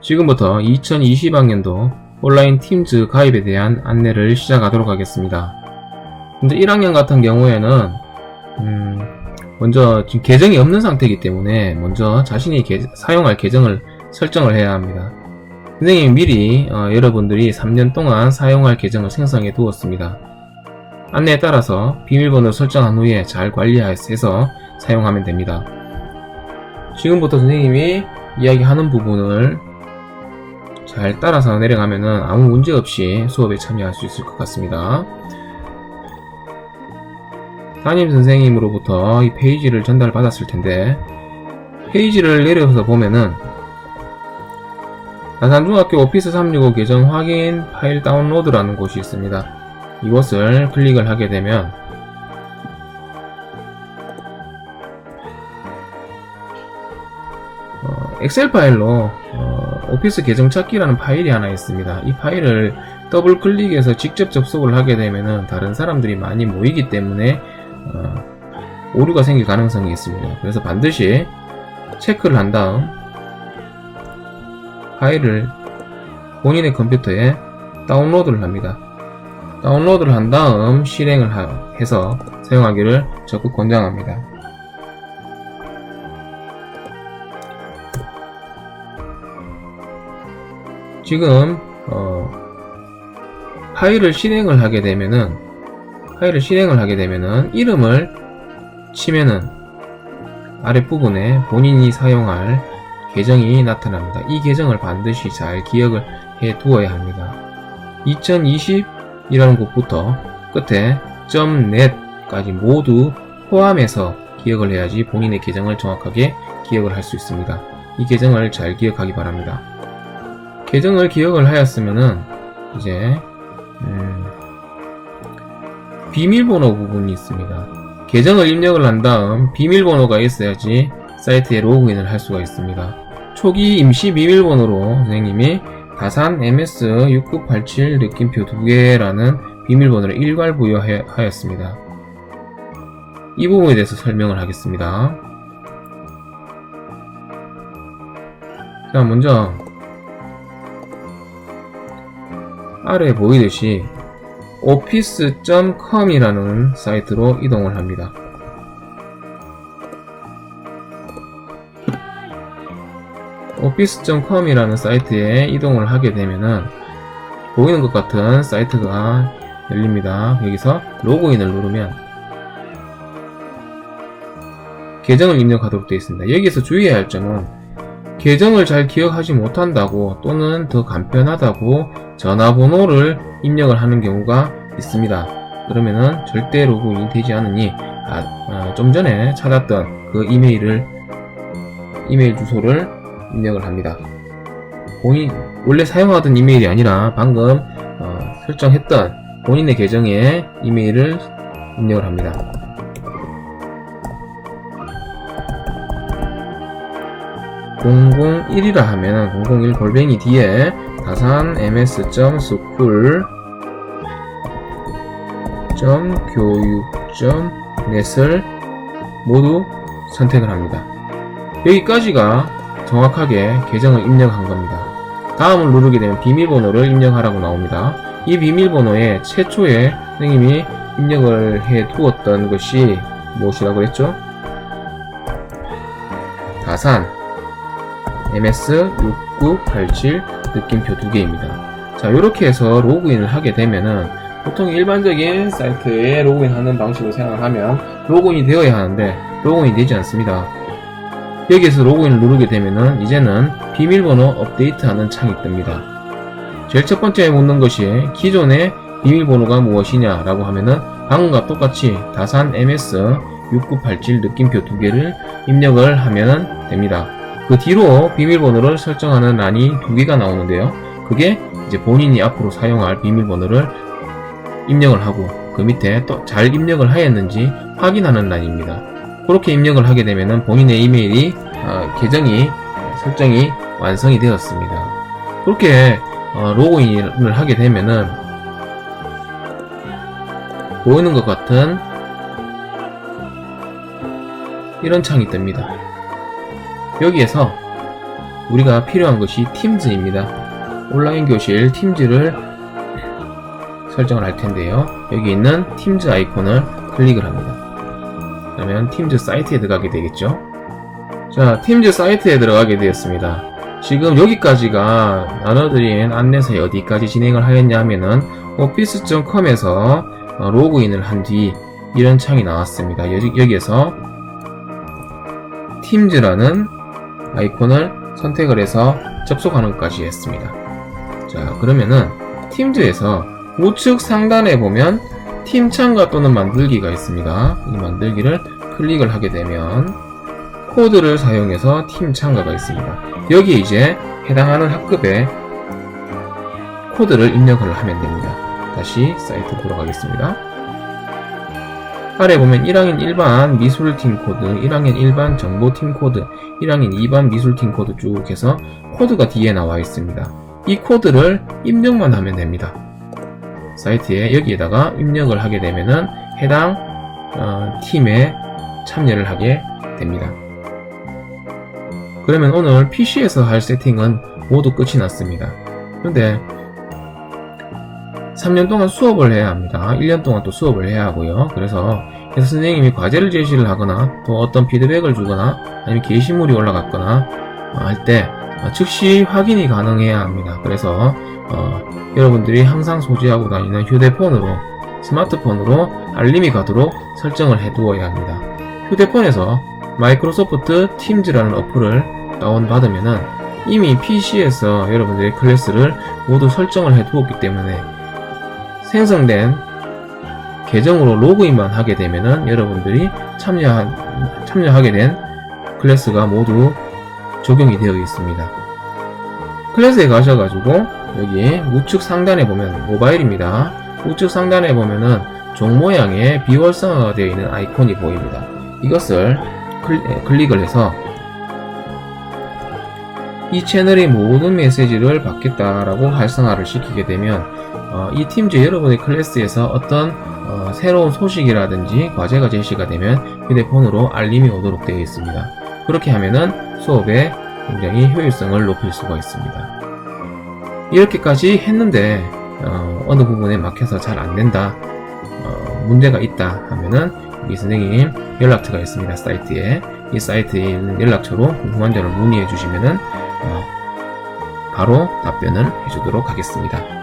지금부터 2020학년도 온라인 팀즈 가입에 대한 안내를 시작하도록 하겠습니다. 근데 1학년 같은 경우에는 먼저 지금 계정이 없는 상태이기 때문에 먼저 자신이 사용할 계정을 설정을 해야 합니다. 선생님이 미리 여러분들이 3년 동안 사용할 계정을 생성해 두었습니다. 안내에 따라서 비밀번호를 설정한 후에 잘 관리해서 사용하면 됩니다. 지금부터 선생님이 이야기하는 부분을 잘 따라서 내려가면은 아무 문제 없이 수업에 참여할 수 있을 것 같습니다. 담임 선생님으로부터 이 페이지를 전달을 받았을 텐데, 페이지를 내려서 보면은 다산중학교 오피스 365 계정 확인 파일 다운로드라는 곳이 있습니다. 이곳을 클릭을 하게 되면 엑셀 파일로 오피스 계정 찾기라는 파일이 하나 있습니다. 이 파일을 더블 클릭해서 직접 접속을 하게 되면은 다른 사람들이 많이 모이기 때문에 오류가 생길 가능성이 있습니다. 그래서 반드시 체크를 한 다음 파일을 본인의 컴퓨터에 다운로드를 합니다. 다운로드를 한 다음 실행을 해서 사용하기를 적극 권장합니다. 지금 파일을 실행을 하게 되면은 이름을 치면은 아랫부분에 본인이 사용할 계정이 나타납니다. 이 계정을 반드시 잘 기억을 해 두어야 합니다. 2020이라는 곳부터 끝에 .net까지 모두 포함해서 기억을 해야지 본인의 계정을 정확하게 기억을 할 수 있습니다. 이 계정을 잘 기억하기 바랍니다. 계정을 기억을 하였으면은 이제 비밀번호 부분이 있습니다. 계정을 입력을 한 다음 비밀번호가 있어야지 사이트에 로그인을 할 수가 있습니다. 초기 임시 비밀번호로 선생님이 다산 ms6987 느낌표 2개라는 비밀번호를 일괄 부여하였습니다. 이 부분에 대해서 설명을 하겠습니다. 자, 먼저 아래에 보이듯이 office.com이라는 사이트로 이동을 합니다. office.com이라는 사이트에 이동을 하게 되면은 보이는 것 같은 사이트가 열립니다. 여기서 로그인을 누르면 계정을 입력하도록 되어 있습니다. 여기서 주의해야 할 점은 계정을 잘 기억하지 못한다고 또는 더 간편하다고 전화번호를 입력을 하는 경우가 있습니다. 그러면은 절대 로그인이 되지 않으니 좀 전에 찾았던 그 이메일 주소를 입력을 합니다. 원래 사용하던 이메일이 아니라 방금 설정했던 본인의 계정의 이메일을 입력을 합니다. (001) 이라 하면 001 골뱅이 뒤에 다산 ms.school.교육.net을 모두 선택을 합니다. 여기까지가 정확하게 계정을 입력한 겁니다. 다음을 누르게 되면 비밀번호를 입력하라고 나옵니다. 이 비밀번호에 최초에 선생님이 입력을 해 두었던 것이 무엇이라고 했죠? 다산 ms6987 느낌표 2개입니다. 자, 이렇게 해서 로그인을 하게 되면은 보통 일반적인 사이트에 로그인하는 방식으로 생각하면 로그인이 되어야 하는데 로그인이 되지 않습니다. 여기에서 로그인을 누르게 되면은 이제는 비밀번호 업데이트하는 창이 뜹니다. 제일 첫 번째 묻는 것이 기존의 비밀번호가 무엇이냐 라고 하면은 방금과 똑같이 다산 ms6987 느낌표 2개를 입력을 하면 됩니다. 그 뒤로 비밀번호를 설정하는 란이 2개가 나오는데요. 그게 이제 본인이 앞으로 사용할 비밀번호를 입력을 하고 그 밑에 또 잘 입력을 하였는지 확인하는 란입니다. 그렇게 입력을 하게 되면은 본인의 이메일이 계정이 설정이 완성이 되었습니다. 그렇게 로그인을 하게 되면은 보이는 것 같은 이런 창이 뜹니다. 여기에서 우리가 필요한 것이 팀즈입니다. 온라인 교실 팀즈를 설정을 할 텐데요. 여기 있는 팀즈 아이콘을 클릭을 합니다. 그러면 팀즈 사이트에 들어가게 되겠죠. 자, 팀즈 사이트에 들어가게 되었습니다. 지금 여기까지가 나눠드린 안내서에 어디까지 진행을 하였냐 하면은 office.com에서 로그인을 한 뒤 이런 창이 나왔습니다. 여기에서 팀즈라는 아이콘을 선택을 해서 접속하는 것까지 했습니다. 자, 그러면은 팀즈에서 우측 상단에 보면 팀 참가 또는 만들기가 있습니다. 이 만들기를 클릭을 하게 되면 코드를 사용해서 팀 참가가 있습니다. 여기에 이제 해당하는 학급의 코드를 입력을 하면 됩니다. 다시 사이트 돌아가겠습니다. 아래 보면 1학년 일반 미술팀 코드, 1학년 일반 정보팀 코드, 1학년 2반 미술팀 코드 쭉 해서 코드가 뒤에 나와 있습니다. 이 코드를 입력만 하면 됩니다. 사이트에 여기에다가 입력을 하게 되면은 해당 팀에 참여를 하게 됩니다. 그러면 오늘 PC에서 할 세팅은 모두 끝이 났습니다. 그런데 3년 동안 수업을 해야 합니다. 1년 동안 또 수업을 해야 하고요. 그래서 선생님이 과제를 제시를 하거나 또 어떤 피드백을 주거나 아니면 게시물이 올라갔거나 할 때 즉시 확인이 가능해야 합니다. 그래서 여러분들이 항상 소지하고 다니는 휴대폰으로, 스마트폰으로 알림이 가도록 설정을 해두어야 합니다. 휴대폰에서 마이크로소프트 팀즈라는 어플을 다운받으면은 이미 PC에서 여러분들의 클래스를 모두 설정을 해두었기 때문에 생성된 계정으로 로그인만 하게 되면은 여러분들이 참여하게 된 클래스가 모두 적용이 되어 있습니다. 클래스에 가셔가지고 여기 우측 상단에 보면 모바일입니다. 우측 상단에 보면은 종 모양의 비활성화가 되어 있는 아이콘이 보입니다. 이것을 클릭을 해서 이 채널의 모든 메시지를 받겠다라고 활성화를 시키게 되면 이 팀즈 여러분의 클래스에서 어떤 새로운 소식이라든지 과제가 제시가 되면 휴대폰으로 알림이 오도록 되어 있습니다. 그렇게 하면은 수업에 굉장히 효율성을 높일 수가 있습니다. 이렇게까지 했는데 어느 부분에 막혀서 잘 안된다, 문제가 있다 하면은 이 선생님 연락처가 있습니다. 사이트에 이 사이트에 있는 연락처로 궁금한 점을 문의해 주시면은 바로 답변을 해주도록 하겠습니다.